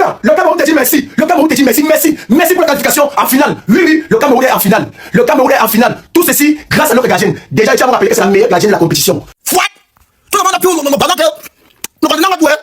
Bina, le Cameroun te dit merci. Le Cameroun te dit merci. Merci pour la qualification en finale. Oui, le Cameroun est en finale. Le Cameroun est en finale. Tout ceci grâce à notre gardien. Déjà, tu vas me rappeler que c'est la meilleure gardienne de la compétition. Quoi? Tout le monde a pu nous balancer. Nous balancer la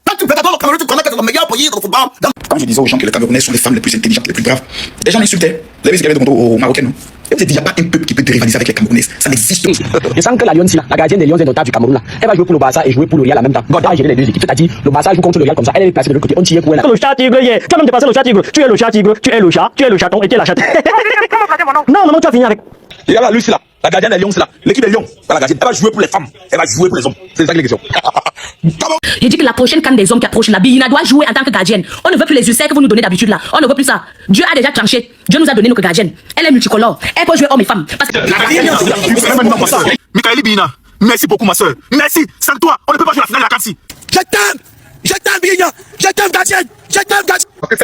quand tu peux le Cameroun, tu connais que c'est le meilleur pays dans le football. Quand je disais aux gens que les Camerounais sont les femmes les plus intelligentes, les plus braves, les gens l'insultaient. Vous avez vu ce qu'il y avait de aux Marocains, non? Et vous êtes déjà pas un peuple qui peut te rivaliser avec les Camerounais. Ça n'existe pas. Je sens que la Lyon, la gardienne des Lions indomptables du Cameroun, là, elle va jouer pour le Barça et jouer pour le Real en même temps. God a géré les deux équipes. C'est-à-dire, le Barça joue contre le Real comme ça. Elle est placée de l'autre côté. On tire pour elle. Le chat tigre, tu as même dépassé le chat tigre. Tu es le chat tigre, tu es le chat, tu es le chaton et tu es la chatte. Non, tu vas finir avec. Regarde là, lui, c'est là. La gardienne des Lions, c'est là. L'équipe des Lions, la gardienne, elle va jouer pour les femmes. Elle va jouer pour les hommes. C'est ça que les questions. J'ai dit que la prochaine canne des hommes qui approche, la Bina doit jouer en tant que gardienne. On ne veut plus les UCR que vous nous donnez d'habitude là. On ne veut plus ça. Dieu a déjà tranché. Dieu nous a donné notre gardienne. Elle est multicolore. Elle peut jouer hommes et femmes. Parce que Michaeli Bina, merci beaucoup ma soeur. Merci. Sans toi, on ne peut pas jouer la finale de la CAN. Je t'aime Bina. Je t'aime gardienne. Je t'aime gardienne. Ok,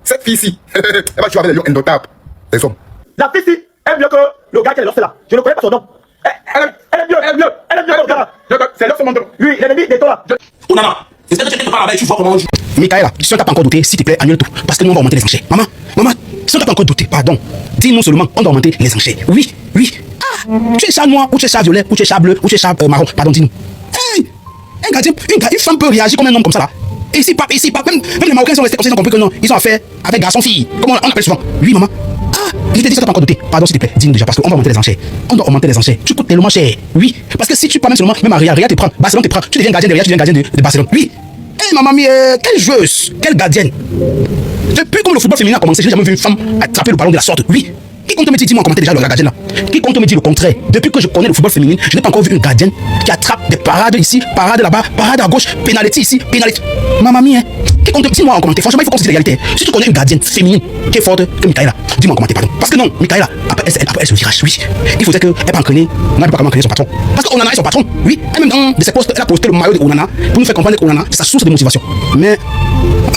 cette fille-ci, elle va jouer avec les Lions indomptables. Les hommes. La fille-ci est mieux que le gars qui est là. Je ne connais pas son nom. Elle est mieux que le gars. C'est là ce monde. Oui, l'ennemi des là. Onana, c'est ce que tu te parles avec, tu vois comment on joue. Michaela, si on t'a pas encore douté, s'il te plaît, annule tout. Parce que nous on va augmenter les enchères. Maman, si on t'a pas encore douté, pardon, dis-nous seulement, on doit augmenter les enchères. Oui. Ah, tu es chat noir, ou tu es chat violet, ou tu es chat bleu, ou tu es chat marron. Pardon, dis-nous. Hey, un gardien, une femme peut réagir comme un homme comme ça là. Et ici, même les Marocains sont restés comme ça, ils ont compris que non, ils ont affaire avec garçon-fille. Comment on appelle souvent. Oui, maman. Ah, je t'ai dit ça, t'as pas encore douté. Pardon, s'il te plaît, dis-nous déjà, parce qu'on va augmenter les enchères. On doit augmenter les enchères. Tu coûtes tellement cher. Oui, parce que si tu parles seulement, même à Real te prend, Barcelone te prend, tu deviens gardien de Real, tu deviens gardien de Barcelone. Oui. Eh, maman, quelle joueuse, quelle gardienne. Depuis que le football féminin a commencé, j'ai jamais vu une femme attraper le ballon de la sorte. Oui. Qui compte me dire, dis-moi en commentaire déjà la gardienne là. Qui compte me dire le contraire? Depuis que je connais le football féminin, je n'ai pas encore vu une gardienne qui attrape des parades ici, parades là-bas, parades à gauche, pénalité ici, pénalité. Maman mia, qui compte, dis-moi en commentaire. Franchement, il faut qu'on se dise la réalité. Si tu connais une gardienne féminine qui est forte que Michaela, dis-moi en commentaire, pardon. Parce que non, Michaela, après elle se virage, oui. Il faudrait qu'elle pas entraîner, on n'a pas comment entraîner son patron. Parce que Onana est son patron, oui. Elle même dans de ses postes, elle a posté le maillot de Onana pour nous faire comprendre que Onana, c'est sa source de motivation. Mais,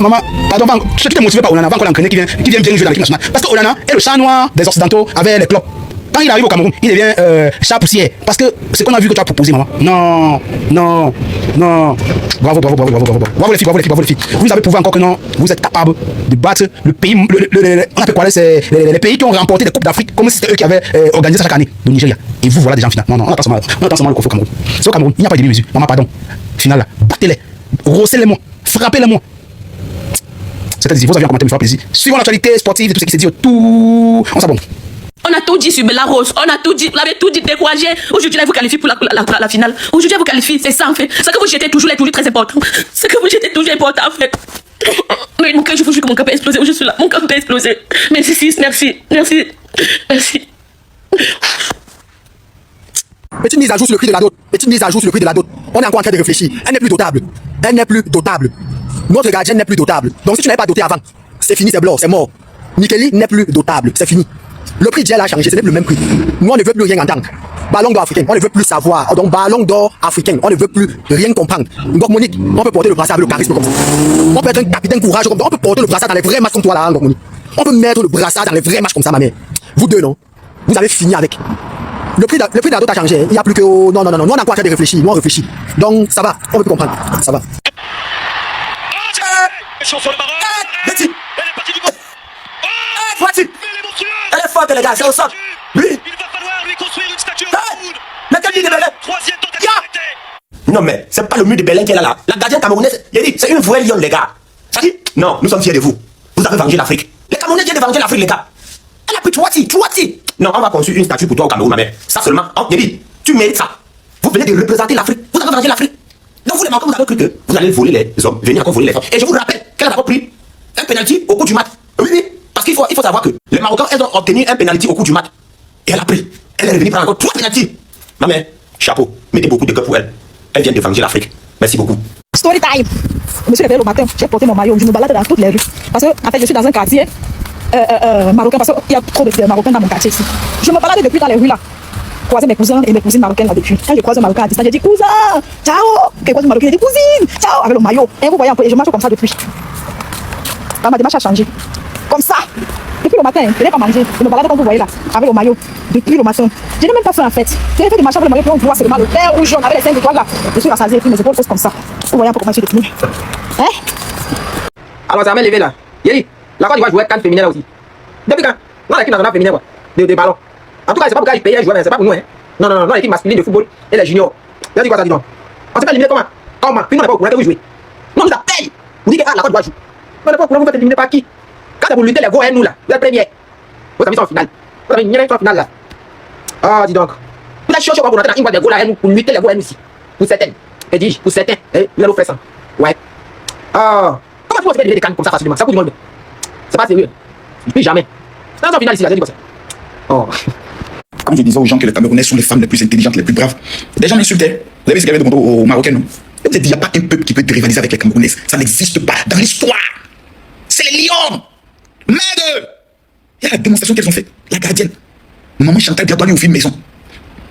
maman, pardon, ce qui t'est motivé par Onana, va encore l'entraîner qui vient bien jouer dans l'équipe nationale. Parce que Onana est le chat noir des Occidentaux avec les clopes. Quand il arrive au Cameroun, il devient chat poussière. Parce que ce qu'on a vu que tu as proposé, maman. Non. Bravo les filles. Vous avez prouvé encore que non, vous êtes capable de battre le pays, on appelle quoi, c'est les pays qui ont remporté des Coupes d'Afrique, comme si c'était eux qui avaient organisé ça chaque année, le Nigeria. Et vous voilà déjà en finale. Non, on attend seulement le conflit au Cameroun. C'est au Cameroun, il n'y a pas de demi-mesure. Maman, pardon. Finale là, battez-les, rossez-les-moi, frappez-les-moi. C'est-à-dire, vous avez un commentaire, me fera plaisir. Suivons l'actualité sportive et tout ce qui s'est dit autour. On s'abonne. on a tout dit sur Bella Rose, on a tout dit, vous l'avez tout dit, découragé. Aujourd'hui, là, vous qualifiez pour la finale. Aujourd'hui, vous qualifiez, c'est ça en fait. Ce que vous jetez toujours est toujours très important. Ce que vous jetez toujours est important en fait. Mais mon cœur, je vous jure que mon cœur peut exploser. Je suis là, mon cœur peut exploser. Merci. Petite mise à jour sur le prix de la dot. On est encore en train de réfléchir. Elle n'est plus dotable. Notre gardien n'est plus dotable. Donc si tu n'avais pas doté avant, c'est fini, c'est blanc, c'est mort. Michaeli n'est plus dotable, c'est fini. Le prix d'hier a changé, ce n'est plus le même prix. Nous, on ne veut plus rien entendre. Ballon d'or africain, on ne veut plus savoir. Donc ballon d'or africain, on ne veut plus rien comprendre. Donc Monique, on peut porter le brassard avec le charisme comme ça. On peut être un capitaine courage comme ça. On peut porter le brassard dans les vrais matchs comme toi là, donc Monique. On peut mettre le brassard dans les vrais matchs comme ça, ma mère. Vous deux, non? Vous avez fini avec. Le prix d'Ado a changé. Il n'y a plus que. Non. Nous, on a encore en train de réfléchir. Nous, on réfléchit. Donc, ça va. On peut plus comprendre. Ça va. Betty. Elle est partie du gauche. Voici. Elle est forte, les gars. C'est au centre. Oui. Il va falloir lui construire une statue au Cameroun. Mais quel de Belin? Troisième tentative. Non, mais c'est pas le mur de Belin qui est là. La gardienne camerounaise, il dit, c'est une vraie lionne, les gars. Ça dit? Non, nous sommes fiers de vous. Vous avez vengé l'Afrique. Les Camerounais viennent de venger l'Afrique, les gars. Elle a pris Touati. Non, on va construire une statue pour toi au Cameroun, ma mère. Ça seulement. Il dit, tu mérites ça. Vous venez de représenter l'Afrique. Vous avez vengé l'Afrique. Donc vous les Marocains, vous avez cru que vous allez voler les hommes, venir encore voler les femmes. Et je vous rappelle qu'elle a d'abord pris un penalty au cours du match. Oui. Parce qu'il faut savoir que les Marocains, elles ont obtenu un penalty au cours du match. Et elle a pris. Elle est revenue prendre encore 3 penaltys. Ma mère, chapeau. Mettez beaucoup de cœur pour elle. Elle vient de venger l'Afrique. Merci beaucoup. Story time. Je me suis réveillé le matin, j'ai porté mon maillot, je me balade dans toutes les rues. Parce que, en fait, je suis dans un quartier marocain, parce qu'il y a trop de Marocains dans mon quartier ici. Je me balade depuis dans les rues là. Croiser mes cousins et mes cousines marocaines là depuis. Quand je croise un Marocain à distance, je dis cousin, ciao. Quand je croise un Marocain, je dis cousine, ciao, avec le maillot. Et vous voyez un peu, et je marche comme ça depuis. Ma démarche a changé. Comme ça. Depuis le matin, je n'ai pas mangé. Je me balade comme vous voyez là, avec le maillot. Depuis le matin. Je n'ai même pas fait en fait. J'ai fait des marches avec le maillot, puis on voit seulement le vert ou jaune avec les 5 étoiles là. Je suis rassasié, puis mes épaules font comme ça. Vous voyez un peu comment je suis détenue. Hein? Alors, ça m'a levé là. Yéli, la Côte d'Ivoire jouait canne féminin là aussi. Depuis quand? Non, l'équipe nationale féminine, quoi. De ballon. En tout cas, c'est pas pourquoi ils payaient à jouer, mais c'est pas pour nous, hein. Non, l'équipe masculine de football et les juniors. Il a dit quoi, ça dit donc? On s'est fait éliminer comment? Comment? Puis nous, on n'est pas au courant que vous jouez. Non, on nous a payé. Vous dites que la Côte d'Ivoire joue. On n'est pas au courant, vous faites éliminer par qui? Quand c'est pour lutter les gros, nous là, vous êtes premiers. Vos amis sont en finale. Vos amis sont en finale là. Ah, dis donc. Vous êtes chaud pour rentrer dans une boîte de gros là, pour lutter les gros, nous ici. Pour certaines. Et dis, pour certains. Vous allez vous faire ça. Ouais. Ah. Comment tu peux faire des cannes comme ça facilement? Ça coûte du monde. C'est pas sérieux. Plus jamais. C'est dans un final ici, là, j'ai dit quoi ça. Oh. Quand je disais aux gens que les Camerounais sont les femmes les plus intelligentes, les plus braves, des gens m'insultaient. Vous avez vu ce qu'il y avait de aux Marocains, non? Et vous avez dit, il n'y a pas un peuple qui peut rivaliser avec les Camerounaises. Ça n'existe pas dans l'histoire. C'est les lions. Merde. Il y a la démonstration qu'elles ont faite. La gardienne. Maman Chantal Gabané au film maison.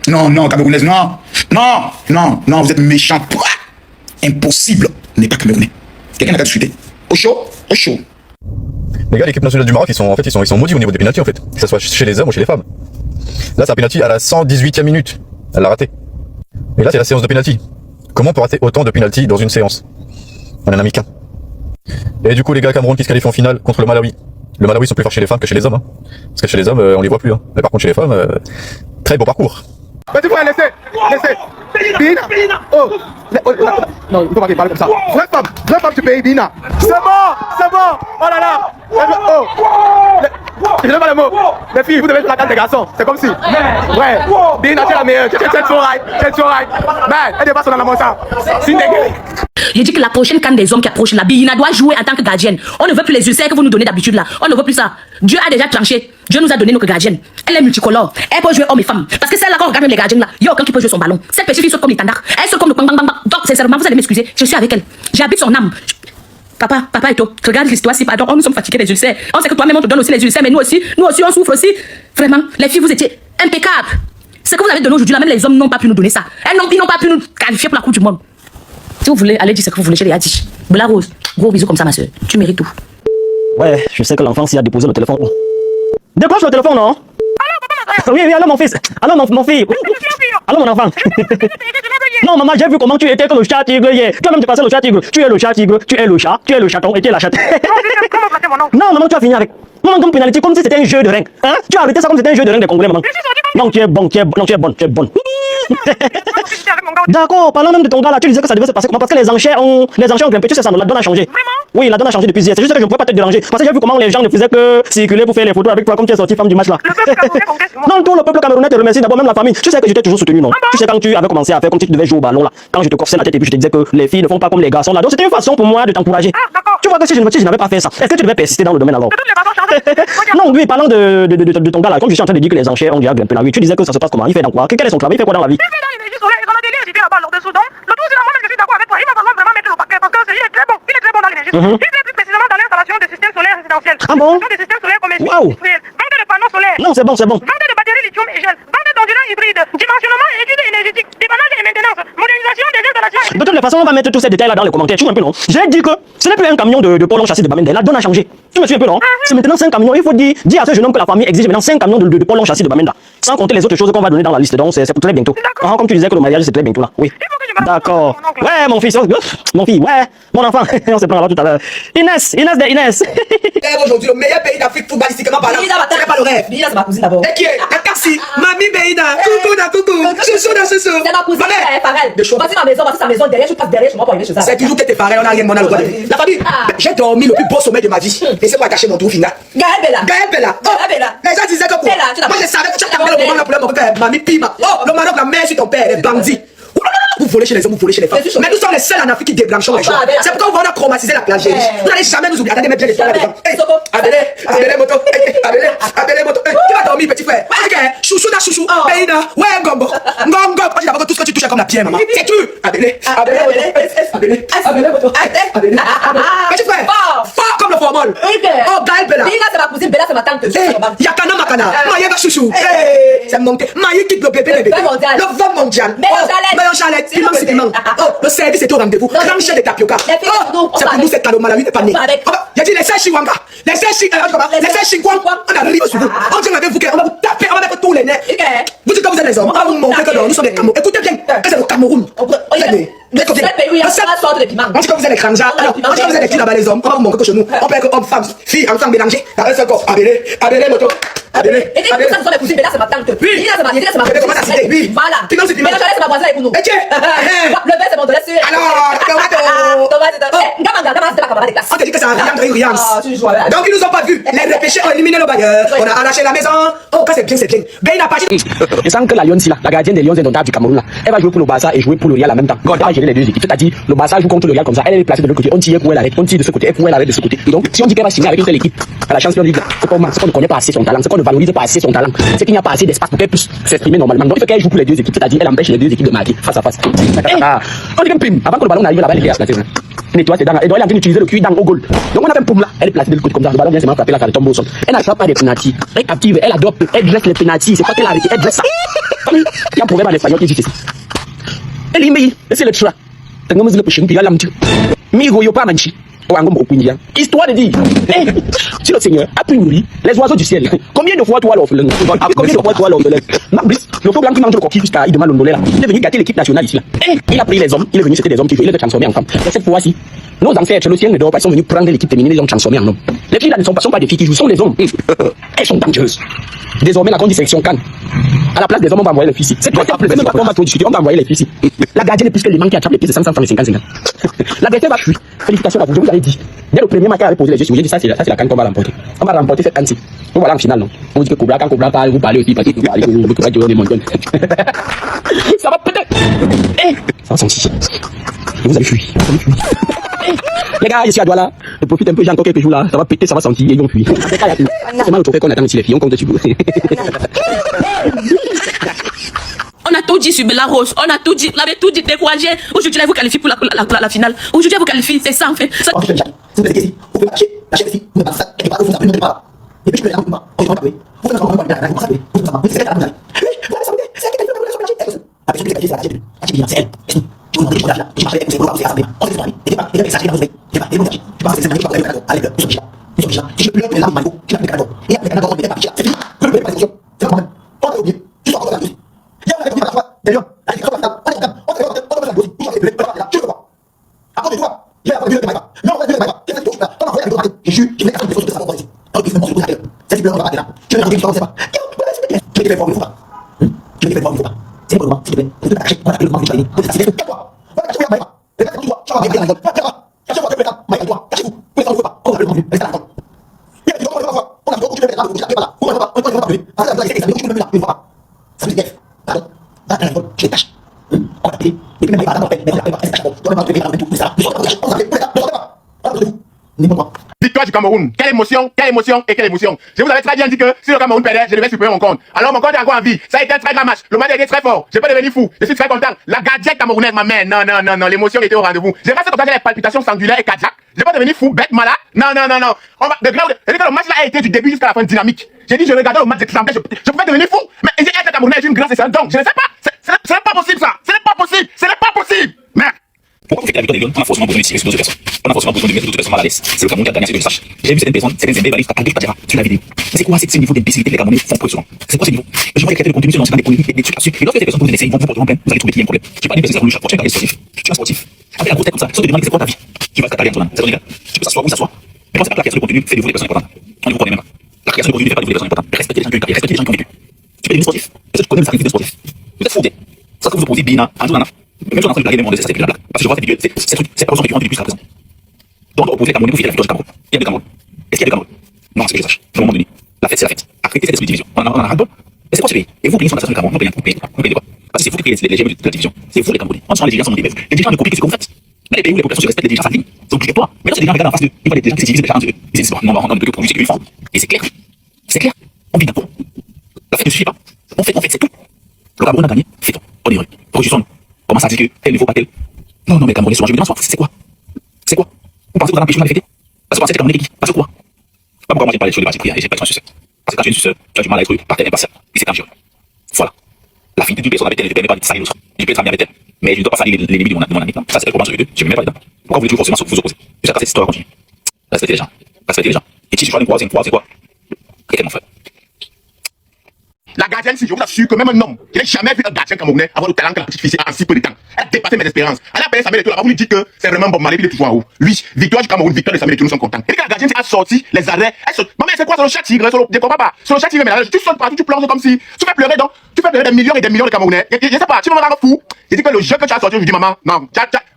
Non, Camerounaise, non, vous êtes méchants. Impossible. On n'est pas Camerounais. Quelqu'un n'a qu'à discuter. Au chaud. Les gars, l'équipe nationale du Maroc, ils sont maudits au niveau des pénaltys en fait. Que ce soit chez les hommes ou chez les femmes. Là, c'est un pénalty à la 118e minute. Elle l'a raté. Et là, c'est la séance de pénalty. Comment on peut rater autant de pénalty dans une séance? On en a mis qu'un. Et du coup, les gars, Cameroun qui se qualifient en finale contre le Malawi. Le Malawi sont plus forts chez les femmes que chez les hommes. Hein. Parce que chez les hommes, on les voit plus. Hein. Mais par contre, chez les femmes, très beau parcours. Petit frère, laissez. Bina. Oh. Non, il faut pas qu'il parle comme ça. Vraie femme du pays, Bina. C'est bon. Oh là là. Oh. Je ne sais pas le mot. Les filles, vous devez jouer la carte des garçons. C'est comme si. Ouais. Bina, tu es la meilleure. Tu es so right. Man, elle dépasse dans la montagne. C'est une dégueulasse. J'ai dit que la prochaine canne des hommes qui approche, la Bina doit jouer en tant que gardienne. On ne veut plus les ulcères que vous nous donnez d'habitude là. On ne veut plus ça. Dieu a déjà tranché. Dieu nous a donné notre gardienne. Elle est multicolore. Elle peut jouer hommes et femmes. Parce que celle-là, quand on regarde même les gardiennes là, il n'y a aucun qui peut jouer son ballon. Cette petite fille saute comme les tandards. Elle saute comme le bang bang bang. Donc, sincèrement, vous allez m'excuser. Je suis avec elle. J'habite son âme. Papa et toi, regarde l'histoire si pardon, nous sommes fatigués des ulcères. On sait que toi-même on te donne aussi les ulcères, mais nous aussi on souffre aussi. Vraiment, les filles, vous étiez impeccables. Ce que vous avez donné aujourd'hui là, même les hommes n'ont pas pu nous donner ça. Ils n'ont pas pu nous qualifier pour la Coupe du Monde. Si vous voulez, allez dire ce que vous voulez, je l'ai dit. Bella Rose, gros bisous comme ça, ma soeur. Tu mérites tout. Ouais, je sais que l'enfant s'y a déposé le téléphone. Décroche le téléphone, non? Oui, allô mon fils. Allô mon fils. Allô mon enfant. Non, maman, j'ai vu comment tu étais comme le chat tigre hier. Toi-même, tu passais le chat tigre. Tu es le chat tigre, tu es le chat, tu es le chaton et tu es la chatte. Non, maman, tu as fini avec. Maman, comme pénalité, comme si c'était un jeu de ring. Hein? Tu as arrêté ça comme si c'était un jeu de ring des Congolais, maman. Non, tu es bonne. D'accord, parlant même de ton gars là, tu disais que ça devait se passer comment? Parce que les enchères ont grimpé, tu sais ça, la donne a changé. Oui, la donne a changé depuis hier. C'est juste que je ne pouvais pas te déranger. Parce que j'ai vu comment les gens ne faisaient que circuler pour faire les photos avec toi comme tu es sorti femme du match là. Non, tout le peuple camerounais te remercie, d'abord même la famille. Tu sais que je t'ai toujours soutenu, non? Tu sais quand tu avais commencé à faire comme si tu devais jouer au ballon là, quand je te corsais la tête et puis je te disais que les filles ne font pas comme les garçons là. Donc c'était une façon pour moi de t'encourager. Tu vois que si je n'avais pas fait ça, est-ce que tu devais persister dans le domaine alors? Non, oui, parlant de ton gars là, comme je suis en train de dire que les enchères ont déjà grimpé là, oui, tu disais que ça se passe comment? Il fait dans quoi? Quel est son travail? Il fait quoi dans la vie? Ah bon? Waouh! Vente de panneaux solaires. Non, c'est bon. Vente de batteries lithium et gel. Vente d'ondulants hybrides. Dimensionnement et études énergétiques. Dépannage et maintenance. Modernisation des installations. De toutes les façons, on va mettre tous ces détails là dans les commentaires. Tu vois un peu, non? J'ai dit que ce n'est plus un camion de Pôle châssis de Bamenda. La donne a changé. Tu me suis un peu, non? C'est maintenant 5 camions. Il faut dire à ce jeune homme que la famille exige maintenant 5 camions de Pôle châssis de Bamenda. Sans compter les autres choses qu'on va donner dans la liste. Donc c'est pour très bientôt. Comme tu disais que le mariage c'est très bientôt là. Oui. D'accord. Ouais, mon fils. Mon fils, ouais. Mon enfant. On se prend là tout à l'heure. Inès. Aujourd'hui, le meilleur pays d'Afrique footballistiquement parlant. C'est pas le rêve. Bina, c'est ma cousine d'abord. Et qui est Akassi, Mami Beida, coucou. Chouchou. C'est ma cousine, c'est pareil. Voici ma maison derrière, je passe derrière chez moi pour arriver chez ça. C'est toujours que t'es pareil, on a rien demandé à l'autre. La famille, j'ai dormi le plus beau sommeil de ma vie. Et c'est moi qui ai caché mon trou final. Gaël Bella. Les gens disaient que moi je savais que tu avais le moment là pour mon père, Mami Pima. Oh, le manoir de la mère sur ton père, les bandits. Vous volez chez les hommes, vous volez chez les femmes. Mais nous sommes les seuls en Afrique qui débranchons les gens. C'est pourquoi on a chromatisé la plagérie. Vous n'allez jamais nous oublier. Attendez, mettez les femmes là-dedans. Abélé moto. Qui va dormir, petit frère? Chouchou, Beina, ouais, Ngongo. Moi, j'ai d'abord tout ce que tu touches comme la pierre, maman. C'est tu. Abélé moto. Petit frère, fort comme le formol. Oh, Gaël Bella. Bina, c'est ma cousine, Bella, c'est ma tante. Yakana Makana. Maïe va chouchou. C'est monté. Maïe quitte le bébé. Le vent mondial. Meilleur chalet. Le service est au rendez-vous. Grand chef de tapioca. C'est pour nous cette caloma, la vie n'est pas née. J'ai dit les sèches chihuanga. Les sèches chihuanga. On arrive sur vous. On dit avec vous, on va vous taper, on va mettre tous les nerfs. Vous dites que vous êtes avez les hommes, on va vous montrer que nous sommes des Camerounais. Écoutez bien, que c'est le Cameroun. Vous êtes des on dit que vous êtes des Kranja. Alors, on dit que vous êtes des filles là-bas, les hommes. On va vous montrer que chez nous, on peut être hommes, femmes, filles, enfants mélangés. Dans un seul corps. Abélé, moto. Abélé. Et tout ça, ce sont des cousines, mais là, c'est ma tante. Oui. Là, c'est ma cité. Oui. Voilà. Tu n'en sais plus. Mais là, c'est ma voisine avec nous. Et tiens. Le vin, c'est mon dresseur. Alors, Thomas, c'est la camarade de classe. on te dit que c'est un riant. Ah, tu joues avec. Donc, ils nous ont pas vus. Les péchés ont éliminé nos bailleurs. On a arraché la maison. Oh, quand c'est bien, c'est bien. Ben, il n'a pas. Je sens que la Lyon, la gardienne des Lions indomptables du Cameroun, là, elle va jouer pour le Barça et jouer pour le Real en même temps. Elle va gérer les deux équipes. C'est-à-dire, le Barça joue contre le Real comme ça. Elle est placée de l'autre côté. On tire pour elle arrête. On tire de ce côté. Et pour elle arrête de ce côté. Et donc, si on dit qu'elle va signer avec une telle équipe à la Champions League, c'est qu'on ne connaît pas assez son talent. C'est qu'on ne valorise pas assez son talent. C'est qu'il n'y a pas assez d'espace pour qu'elle puisse s'exprimer normalement. Donc, il faut qu'elle joue pour les deux équipes. C'est-à-dire, elle empêche les deux équipes de marquer face à face. On dit qu'une prime. Avant que le ballon arrive là-bas, elle est à la nettoie ses dents. Et donc, elle est en train d'utiliser le cuir dent au goal. Donc, on a fait une pomme là. Elle est placée de l'autre côté comme ça. Le ballon vient seulement frapper la tombe au sol. Elle n'attrape pas des pénaltys. Elle captive, elle adopte, elle dresse les pénaltys. C'est pas qu'elle a arrêté, elle dresse ça. Il y a un proverbe en espagnol qui dit ceci. Elle dit, c'est le choix. T'as le péché, puis là, l'amtu. Migo yo pas manchi. Histoire de dire, si le Seigneur a pu nourrir les oiseaux du ciel, combien de fois toi l'orphelin? Combien de fois toi l'orphelin? Mabrice, le faux blanc qui mange le coquille jusqu'à il demande l'ondolé là. Il est venu gâter l'équipe nationale ici là. Il a pris les hommes, il est venu c'était des hommes qui veulent les transformer en femmes. Mais cette fois-ci, nos ancêtres, le ciel ne dort pas, ils sont venus prendre l'équipe féminine et les ont transformés en hommes. Les filles là ne sont pas des filles qui jouent, sont des hommes. Elles sont dangereuses. Désormais, la condition Cannes. À la place des hommes, on va envoyer les filles ici. C'est quoi ça? On va trop discuter, on va envoyer les filles ici. La gardienne est plus que les manques qui attrapent les pieds de 500 francs et 50 50. La gardienne va fuir. Félicitations à vous, je vous avais dit. Dès le premier match, elle avait posé les yeux sur vous. J'ai dit ça, c'est la Cannes qu'on va remporter. On va remporter cette Cannes-ci. On va aller en finale, non? On dit que Cobra, quand Cobra parle, vous parlez aussi, parce que vous parlez, vous parlez des montagnes. Ça va peut-être. Ça va sentir. Vous avez fui. Les gars, ici à Douala, je profite un peu, j'ai encore quelques jours là, ça va péter, ça va sentir, et ils vont fuir. C'est mal le trophée qu'on attend ici les filles, on compte dessus. On a tout dit sur Belarus, on a tout dit, on avait tout dit découragé. Aujourd'hui, là, vous qualifiez pour la finale. Aujourd'hui, vous qualifiez, c'est ça en fait. Ça... Vous pouvez lâcher les filles, vous ne pouvez pas ça, vous ne pas. Et puis je peux les rendre, on va jouer. Vous faites encore une fois, vous c'est la mondiale. Oui, voilà, c'est elle qui a fait la après, je vais c'est elle. Tu vous demandez, je marche avec vous, c'est rassemblé. On se fait et pas, et ça, je vais et pas, et bon, je pense que c'est ça, je vais avec le sujet. Je peux le larmes, je vais le et après, on va c'est fini. Je vais pas c'est pas même. On va oublier. Juste encore la vie. Il y a une fois, d'ailleurs, allez, on va je vois. Après de toi, il y a pas de pas. Non, on va pas. Qu'est-ce que tu fais? On va voir avec le je suis, je n'ai pas de choses de ça pour ici. Alors, il faut me poser c'est du blanc, on va là. Je vais regarder, je sais pas. Je vais faire pour une fois. Je vais faire pour une fois. C'est pour moi, s'il te plaît. On peut acheter, on va le manger, on va c'est quoi? On va acheter pas. Les gars, tu vois, ça va bien la gueule. Cache toi, tu pas. Mais toi, cache-vous. Vous ne pas. On va le manger, reste là. Il y a du on a beaucoup de là, vous là. On va pas. Ah, ça c'est ça, je me là une fois. Ça me dit. Pardon. Ah, je tâche. On va payer. Et puis même pas mais on va pas ça. On va pas payer tout ça. On va payer. Victoire du Cameroun. Quelle émotion et quelle émotion. Je vous avais très bien dit que si le Cameroun perdait, je devais supprimer mon compte. Alors mon compte est encore en vie. Ça a été un très grand match. Le match a été très fort. Je peux devenir fou. Je suis très content. La gardienne camerounaise, ma mère. Non. L'émotion était au rendez-vous. J'ai passé comme ça les palpitations sangulaires et cardiaques. Je vais pas devenir fou, bête, malade. Non. On va, le match là a été du début jusqu'à la fin dynamique. J'ai dit, je regardais le match, je pouvais devenir fou. Mais être camerounais est une grâce et c'est un don. Je ne sais pas. Ce n'est pas possible ça. Ce n'est pas possible. Merde. Pourquoi vous faites la victoire des Lions? On a forcément besoin de tirer sur d'autres personnes. On a forcément besoin de mettre d'autres personnes mal à l'aise. C'est le Cameroun qui a gagné, c'est que je sache. J'ai vu certaines personnes, certaines imbéciles à Agric Padjara sur la vidéo. Mais c'est quoi ce niveau d'imbécilité que les Camerounais font preuve souvent? C'est quoi ce niveau? Les gens qui créent le contenu se lancent dans des polémiques et des trucs là-dessus. Et lorsque ces personnes posent des essais, ils vont vous porter en pleine. Vous allez trouver qu'il y a un problème. J'ai pas dit que c'est ça, chaque fois, tu es sportif. Tu es un sportif. Avec la grosse tête comme ça, sans te demander c'est quoi ta vie. Tu vas se caler en toi. C'est ton gars. Tu peux s'asseoir ou s'asseoir. Mais quand c'est pas la création de contenu, fait de vous les personnes importantes. On ne vous connaît même pas. La création de contenu fait pas de vous les personnes importantes. Respectez les gens qui ont eu respectez les gens qui ont vécu. Tu peux devenir sportif. Est-ce que tu connais le sacrifice de sportif? Vous êtes fou, ça que vous opposez Bina, Andrew Nana. Même si on a entendu blaguer, même on ça c'est plus la blague. Parce que je vois ces vidéos, c'est pas qui ont été plus jusqu'à présent. Donc, on opposait les Camerounais pour filer la victoire du Cameroun. Il y a deux Cameroun. Est-ce qu'il y a deux Cameroun? Non, c'est que je sache. À un moment donné, la fête, c'est la fête. Arrêtez cette division. On en a ras-le-bol. Et c'est quoi ce pays? Et vous, payez sur la station du Cameroun, vous payez quoi? Parce que c'est vous qui payez les GM de la division. C'est vous les Camerounais. En ce moment, les dirigeants sont des bêtes. Les dirigeants ne copient que ce que vous faites. Là, les pays où les populations se respectent, les dirigeants s'alignent. C'est obligatoire. Mais là, c'est des gens qui regardent en face d'eux. Ils voient des gens qui se divisent déjà entre eux. Ils disent, non, on ne peut que produire une forme. Et c'est clair. C'est clair. On vit d'accord. La fête ne suffit pas. On fait, c'est tout. Le Cameroun a gagné. Fait-on. On est heureux. Rejouissons. Comment ça dit que tel ne faut pas tel? Non, mais Camerounais sont en jeu de c'est quoi? C'est quoi? Vous pensez que vous allez empêcher la vérité? Parce que vous pensez que Camerounais qui? Parce que quoi? Pas pourquoi moi j'ai parlé sur les partis pris et j'ai pas été un succès. Parce que quand tu es une suceur, tu as du mal à être par tel impartial. Et c'est dangereux. Voilà. La fille d'une personne avec elle ne permet pas de salir l'autre. Je peux être ami avec elle, mais je ne dois pas salir les limites de mon ami. Ça c'est le problème sur les deux. Je ne me mets pas dedans. Pourquoi vous voulez toujours forcément vous opposer? Jusqu'à cette histoire continue. Respectez les gens. Respectez les gens. Et si je choisis une croix, c'est quoi? Arrêtez mon frère. La gardienne, si je vous assure que même un homme, je n'ai jamais vu un gardien camerounais avoir le talent que la petite fille en si peu de temps. Elle a dépassé mes espérances. Elle a appelé Samuel Eto'o là-bas pour lui dire que c'est vraiment bon malé, il est toujours en haut. Oui, victoire du Cameroun, victoire de Samuel Eto'o, nous sommes contents. Et quand la gardienne a sorti les arrêts, elle sort. Maman, c'est quoi sur le chat tigre, sur le décor papa, sur le chat tigre, mais tu sautes partout, tu plonges comme si. Tu fais pleurer donc, tu fais pleurer des millions et des millions de Camerounais. Je sais pas, tu me rends fou. J'ai dit que le jeu que tu as sorti aujourd'hui, maman, non,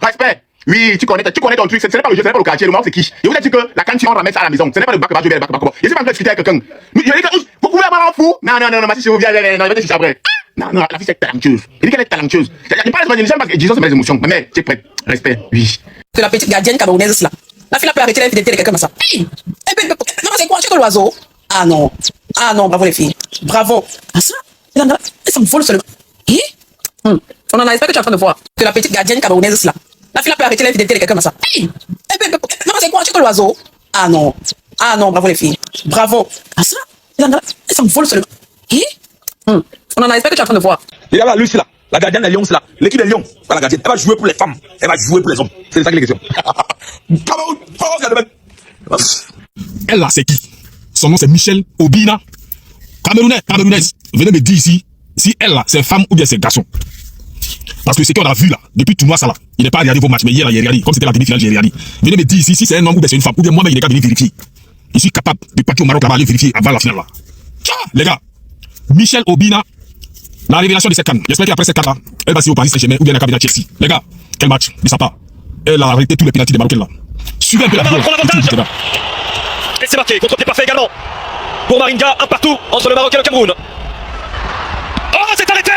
respect. Oui, tu connais ton truc, ce n'est pas le jeu, ce n'est pas le quartier, le Maroc c'est qui. Je vous ai dit que la canne, tu ramènes ça à la maison, ce n'est pas le bac, je vais le bac. Je sais pas discuter avec quelqu'un. Je dis que vous pouvez m'en fou. Non, ma fille, si vous viens, non, je vais après. Non, la fille c'est talentueuse. Je dis qu'elle est talentueuse. Je ne parle pas de parce que disons c'est mes émotions. Mais tu es prête, respect, oui. Que la petite gardienne camerounaise là. La fille a pu arrêter l'infidélité de quelqu'un comme ça. Hey! Non, c'est quoi? Tu es que l'oiseau? Ah non, bravo les filles. Bravo. Ah ça? Elles s'en volent seulement. On en a espéré que tu es en train de voir. Que la petite gardienne camerounaise là. La fille a pu arrêter l'infidélité de quelqu'un comme ça. Hey! Non, c'est quoi? Tu es que l'oiseau? Ah non, bravo les filles. Bravo. Ah ça? Elles s'en volent seulement. On en a espéré que tu es en train de voir. Et là, lui, c'est là. La gardienne des Lions, c'est là. L'équipe des Lions, pas la gardienne. Elle va jouer pour les femmes. Elle va jouer pour les hommes. C'est ça qui est question. Cameroun, elle là, c'est qui? Son nom c'est Michel Obina. Camerounaise. Venez me dire ici si elle là, c'est femme ou bien c'est garçon. Parce que ce qu'on a vu là, depuis tout mois ça là, il n'est pas regardé vos matchs, mais hier là, il a regardé. Comme c'était la demi-finale, j'ai regardé. Venez me dire ici si c'est un homme ou bien c'est une femme. Ou bien moi-même, il est qu'à venir vérifier. Je suis capable de partir au Maroc là-bas, aller vérifier avant la finale là. Les gars, Michel Obina, la révélation de cette canne. J'espère qu'après cette canne là, elle va signer au Paris Saint-Germain ou bien la cabine à Chelsea. Les gars, quel match, ne ça pas. Elle a arrêté tous les pénaltys des Marocains là. Suivez un peu la vidéo. Et c'est marqué, contre-pied parfait également. Pour Maringa, un partout entre le Maroc et le Cameroun. Oh, c'est arrêté.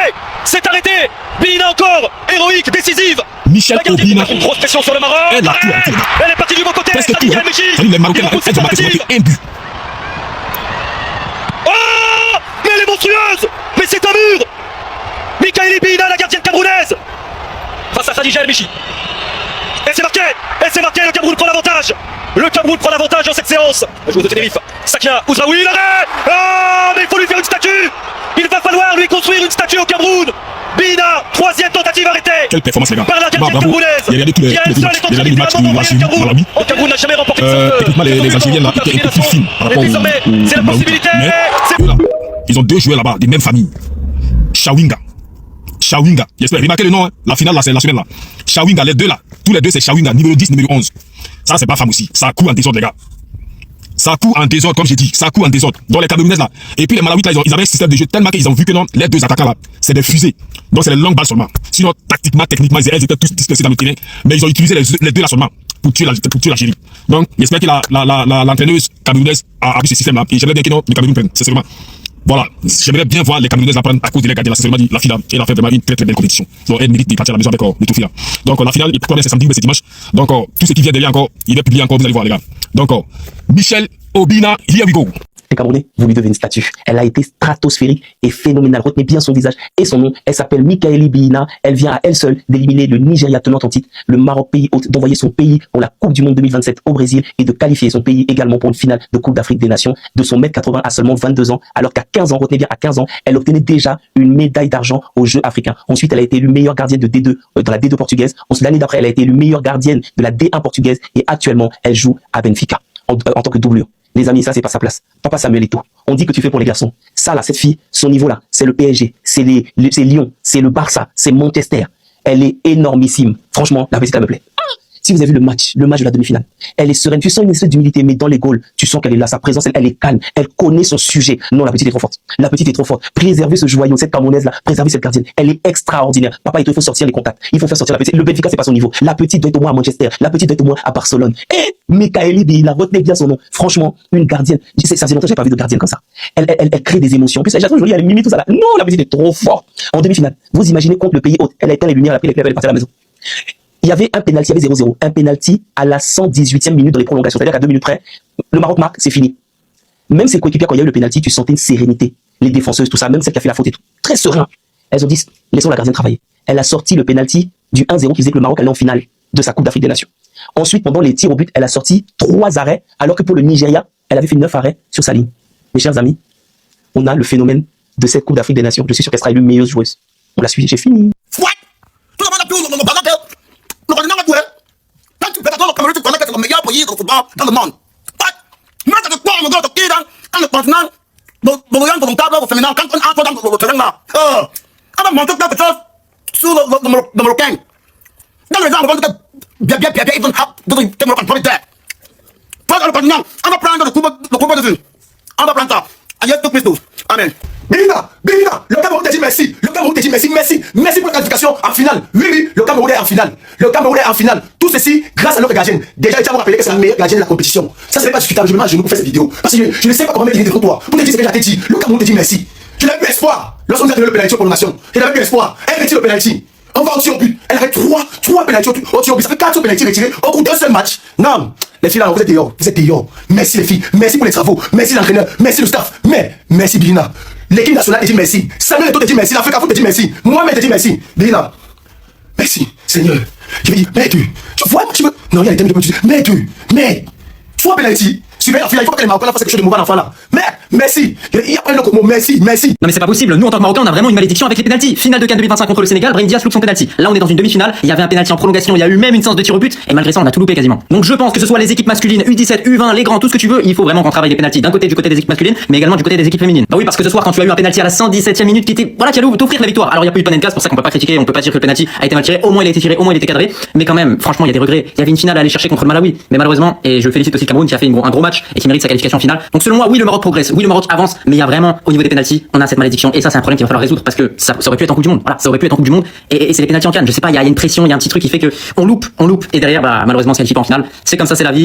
Bina encore, héroïque, décisive. Michel Obina. Une grosse pression sur le Maroc. Elle a tout. Elle est partie du bon côté. Presque tout. Salut les Marocains, elles ont marqué un but. Oh, mais elle est monstrueuse. Mais c'est un mur. Mikaeli Bina, la gardienne camerounaise. Face à Khadija El Michi. Et c'est marqué, le Cameroun prend l'avantage. Le Cameroun prend l'avantage dans cette séance. La joueuse de Tenerife, Sakia Ouzraoui, l'arrêt. Ah, mais il faut lui faire une statue. Il va falloir lui construire une statue au Cameroun. Bina, troisième tentative arrêtée. Quelle performance les gars. Par la gardienne camerounaise. Il y a regardé tous les matchs. Il y a regardé le match de l'Algérie. Le Cameroun n'a jamais remporté écoute-moi, les Algériens là, ils étaient un peu plus fines par rapport aux c'est la possibilité. Mais eux là, ils ont deux joueurs là-bas, des mêmes familles. Chawinga. J'espère, remarquez le nom, hein. La finale là, c'est la semaine là. Chawinga, les deux là, tous les deux c'est Chawinga, numéro 10, numéro 11. Ça c'est pas femme aussi, ça court en désordre les gars. Ça court en désordre, comme j'ai dit, ça court en désordre. Donc les Camerounaises là, et puis les Malawites là, ils avaient un système de jeu tellement qu'ils ont vu que non, les deux attaquants là, c'est des fusées. Donc c'est les longues balles seulement. Sinon, tactiquement, techniquement, elles étaient tous dispersés dans le terrain, mais ils ont utilisé les deux là seulement pour tuer l'Algérie. Donc j'espère que l'entraîneuse camerounaise a vu ce système là, et j'aimerais bien que non, les Camerounais prennent, c'est seulement. Voilà, j'aimerais bien voir les Camerounaises apprendre à cause de les gardiens. C'est vraiment dit, la finale, elle a fait vraiment une très belle compétition. Donc elle mérite de partir à la maison avec le trophée là. Donc la finale, il pourquoi bien c'est samedi ou c'est dimanche. Donc tout ce qui vient derrière encore, il va publier encore, vous allez voir les gars. Donc Michel Obina, here we go. Les Camerounais, vous lui devez une statue. Elle a été stratosphérique et phénoménale. Retenez bien son visage et son nom. Elle s'appelle Mikaeli Bina. Elle vient à elle seule d'éliminer le Nigeria tenant en titre, le Maroc pays hôte, d'envoyer son pays pour la Coupe du Monde 2027 au Brésil et de qualifier son pays également pour une finale de Coupe d'Afrique des Nations de son 1m80 à seulement 22 ans. Alors qu'à 15 ans, retenez bien, à 15 ans, elle obtenait déjà une médaille d'argent aux Jeux africains. Ensuite, elle a été élue meilleure gardienne de D2 dans la D2 portugaise. Ensuite, l'année d'après, elle a été élue meilleure gardienne de la D1 portugaise et actuellement, elle joue à Benfica en tant que doublure. Les amis, ça c'est pas sa place. Papa Samuel Eto'o, on dit que tu fais pour les garçons. Ça là, cette fille, son niveau là, c'est le PSG, c'est Lyon, c'est le Barça, c'est Manchester. Elle est énormissime. Franchement, la petite elle me plaît. Si vous avez vu le match de la demi-finale, elle est sereine. Tu sens une espèce d'humilité, mais dans les goals, tu sens qu'elle est là. Sa présence, elle est calme. Elle connaît son sujet. Non, la petite est trop forte. La petite est trop forte. Préservez ce joyau, cette Camerounaise-là. Préservez cette gardienne. Elle est extraordinaire. Papa, il faut sortir les contacts. Il faut faire sortir la petite. Le Benfica, c'est pas son niveau. La petite doit être au moins à Manchester. La petite doit être au moins à Barcelone. Et Mikaeli Bina, retenez bien son nom. Franchement, une gardienne. Ça fait longtemps que j'ai pas vu de gardienne comme ça. Elle crée des émotions. En plus, elle est trop jolie. Elle est mimi, tout ça là. Non, la petite est trop forte. En demi-finale, vous imaginez contre le pays hôte. Elle a éteint les lumières, elle a pris les clés, elle est partie à la maison. Il y avait un penalty, il y avait 0-0. Un penalty à la 118e minute dans les prolongations. C'est-à-dire qu'à 2 minutes près, le Maroc marque, c'est fini. Même ses coéquipiers, quand il y a eu le penalty, tu sentais une sérénité. Les défenseuses, tout ça, même celle qui a fait la faute et tout. Très serein. Elles ont dit, laissons la gardienne travailler. Elle a sorti le penalty du 1-0 qui faisait que le Maroc allait en finale de sa Coupe d'Afrique des Nations. Ensuite, pendant les tirs au but, elle a sorti 3 arrêts, alors que pour le Nigeria, elle avait fait 9 arrêts sur sa ligne. Mes chers amis, on a le phénomène de cette Coupe d'Afrique des Nations. Je suis sûr qu'elle sera élue meilleure joueuse. On la suit, j'ai fini. Quand tu fais le Cameroun, tu connais que c'est le meilleur pays de football dans le monde. Moi, c'est quoi, mon gars, dans le continent, regarde ton table au féminin, quand on entre dans le terrain là, on va monter quelque chose sur le Marocain. Dans les gens, on va bien, ils vont te me contrôler terre. Pas dans le continent, on va prendre le coup de vue. On va prendre ça. Aïe, tout Christus. Amen. Bénina, le Cameroun te dit merci. Le Cameroun te dit merci pour la qualification en finale. Oui, le Cameroun est en finale. Le Cameroun est en finale. Tout ceci grâce à notre gardienne. Déjà, il t'a rappelé que c'est la meilleure gardienne de la compétition. Ça, c'est pas discutable. Je me mets à genoux pour faire cette vidéo. Parce que je ne sais pas comment mettre devant toi. Pour te dire ce que j'ai dit. Le Cameroun te dit merci. Je n'avais plus espoir. Lorsqu'on a donné le pénalty au prolongation, je n'avais plus espoir. Elle retire le pénalty. On va au tir au but. Elle avait 3 pénalty au tir au but. Ça fait 4 pénalty retirés au cours d'un seul match. Non. Les filles là, vous êtes dehors. Merci les filles. Merci pour les travaux. Merci l'entraîneur. Merci le staff. Mais, merci Bina. L'équipe nationale te dit merci. Samuel Eto'o te dit merci. L'Afrique te dit merci. Moi-même te dit merci. Bina. Merci, Seigneur. Je vais dire, mais tu vois, tu veux. Non, il y a des thèmes de tu dis, mais. 3 pénalty. Suivez la fille, il faut que les Marocains fassent quelque chose de mauvais enfant là. Mais, merci. Il y a pas le mot, merci. Non mais c'est pas possible, nous en tant que Marocains on a vraiment une malédiction avec les pénaltys. Finale de CAN 2025 contre le Sénégal, Brahim Diaz loupe son pénalty. Là on est dans une demi-finale, il y avait un pénalty en prolongation, il y a eu même une séance de tir au but et malgré ça on a tout loupé quasiment. Donc je pense que ce soit les équipes masculines, U17, U20, les grands, tout ce que tu veux, il faut vraiment qu'on travaille les pénaltys d'un côté du côté des équipes masculines, mais également du côté des équipes féminines. Bah oui parce que ce soir quand tu as eu un pénalty à la 117e minute qui était voilà qui allait t'offrir la victoire. Alors il y a pas eu de panenka, c'est pour ça qu'on peut pas critiquer, on peut pas dire que le pénalty a été mal tiré, au moins il a été tiré, au moins il était cadré, mais quand même franchement il y a des regrets. Il y avait une finale à aller chercher contre le Malawi, mais malheureusement et je félicite aussi le Cameroun qui a fait un gros match et qui mérite sa qualification finale. Donc selon moi oui le Maroc progresse, oui le Maroc avance, mais il y a vraiment au niveau des pénaltys, on a cette malédiction et ça c'est un problème qu'il va falloir résoudre parce que ça aurait pu être en Coupe du Monde. Voilà, ça aurait pu être en Coupe du Monde et c'est les pénaltys en CAN. Je sais pas, il y a une pression, il y a un petit truc qui fait que on loupe et derrière bah malheureusement c'est le chip en finale. C'est comme ça, c'est la vie.